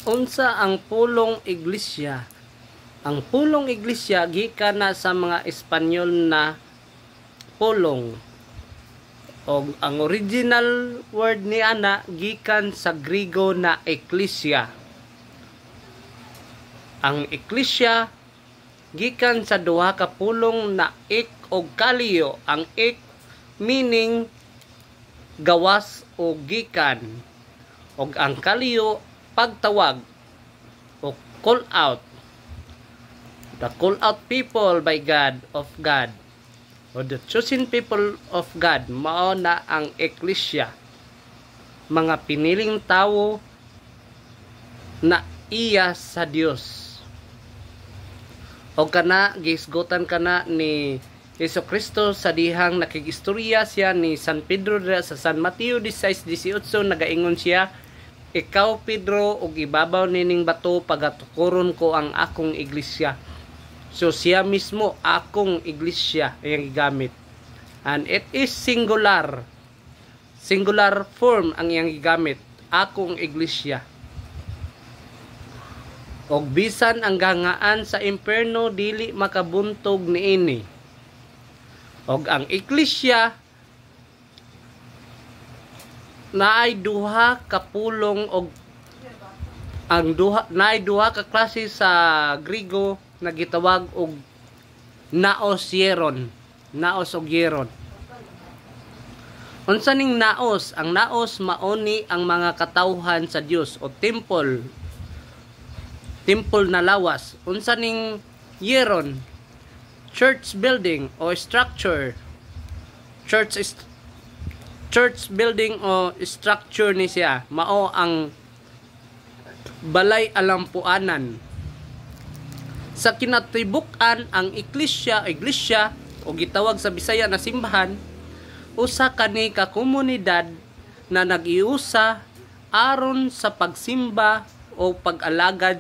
Unsa ang pulong iglesia? Ang pulong iglesia gikan na sa mga Espanyol na pulong. O ang original word ni ana gikan sa Griego na ekklesia. Ang ekklesia gikan sa duha ka pulong na ek o kalyo. Ang ek meaning gawas o gikan. Og ang kalyo pagtawag o call out. The call out people by God of God, o the chosen people of God, mao na ang ekklesia. Mga piniling tawo na iya sa Dios. O kana gisgutan kana ni Jesucristo sa dihang nakigistorya siya ni San Pedro sa San Mateo 16:18, nagaingon siya, "Ikaw Pedro, ug ibabaw nining bato pagatukuron ko ang akong iglesia." So siya mismo akong iglesia ang gigamit. And it is singular. Singular form ang iyang gigamit, akong iglesia. Og bisan ang gangaan sa imperno dili makabuntog niini. Og ang iglesia naay duha ka pulong og ang naay duha ka klase sa Griego na gitawag og naos hieron. Naos og hieron. Unsa ning naos? Ang naos mauni ang mga katawhan sa Dios o temple. Temple na lawas. Unsa ning hieron? Church building o structure. Church building o structure ni siya. Mao ang balay alampuanan. Sa kinatibuk-an ang iglesia o gitawag sa Bisaya na simbahan, usa kani ka komunidad na nag-iusa aron sa pagsimba o pag-alagad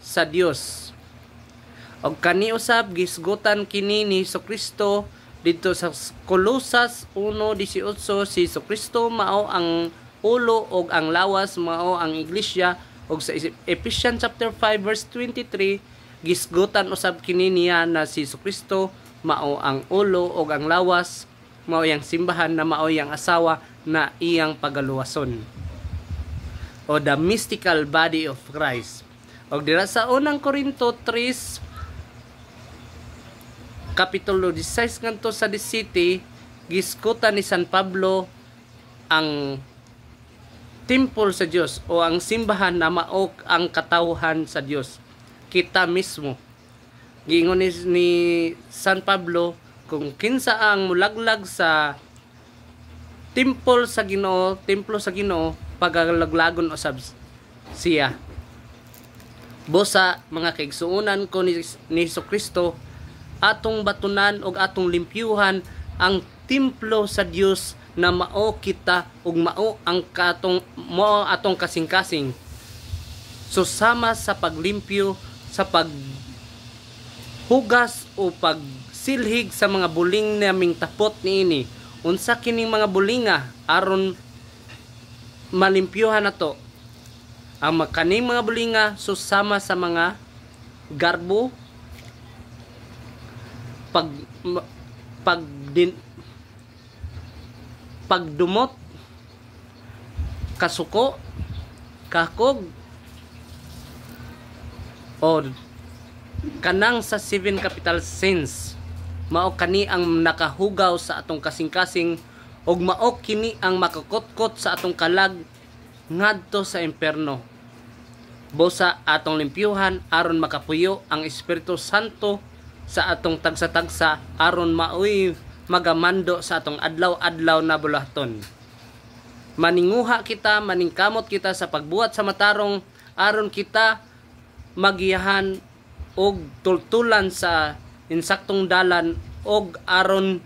sa Dios. Og kani usab gisgutan kini ni Jesucristo dito sa Colosas 1:18, si Jesucristo mao ang ulo og ang lawas mao ang iglesia. Og sa Ephesians chapter 5 verse 23 gisgutan usab kini niya na si Jesucristo mao ang ulo og ang lawas mao yang simbahan na mao yang asawa na iyang pagaluwason, o the mystical body of Christ. Og dira sa unang Korinto 3 kapitulo 16 ngadto sa 17 gisgutan ni San Pablo ang temple sa Dios o ang simbahan na mao ang katawhan sa Dios. Kita mismo. Giingon ni San Pablo kung kinsa ang mulaglag sa templo sa Ginoo, pagalaglagon usab siya. Bosa mga kaigsuonan ko ni Jesucristo, atong batunan og atong limpyuhan ang templo sa Dios na mao kita ug mao ang atong kasing-kasing. So sama sa paglimpyo, sa paghugas o pagsilhig sa mga buling naming tapot niini, unsa kining mga bulinga aron malimpyuhan nato ang kaning mga bulinga, susama sa mga garbo, pagdumot, kasuko, kakog, o kanang sa 7 capital sins. Mao kani ang nakahugaw sa atong kasing-kasing ug mao kini ang makakotkot sa atong kalag ngadto sa imperno. Bosa atong limpyuhan aron makapuyo ang Espiritu Santo sa atong tagsa-tagsa aron maoy magamando sa atong adlaw-adlaw na bulahton. Maninguha kita, maningkamot kita sa pagbuhat sa matarong aron kita magiyahan og tultulan sa insaktong dalan og aron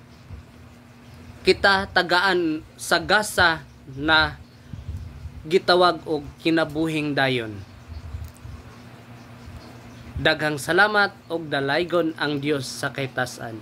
kita tagaan sa gasa na gitawag og kinabuhing dayon. Daghang salamat og dalaygon ang Dios sa kaytas-an.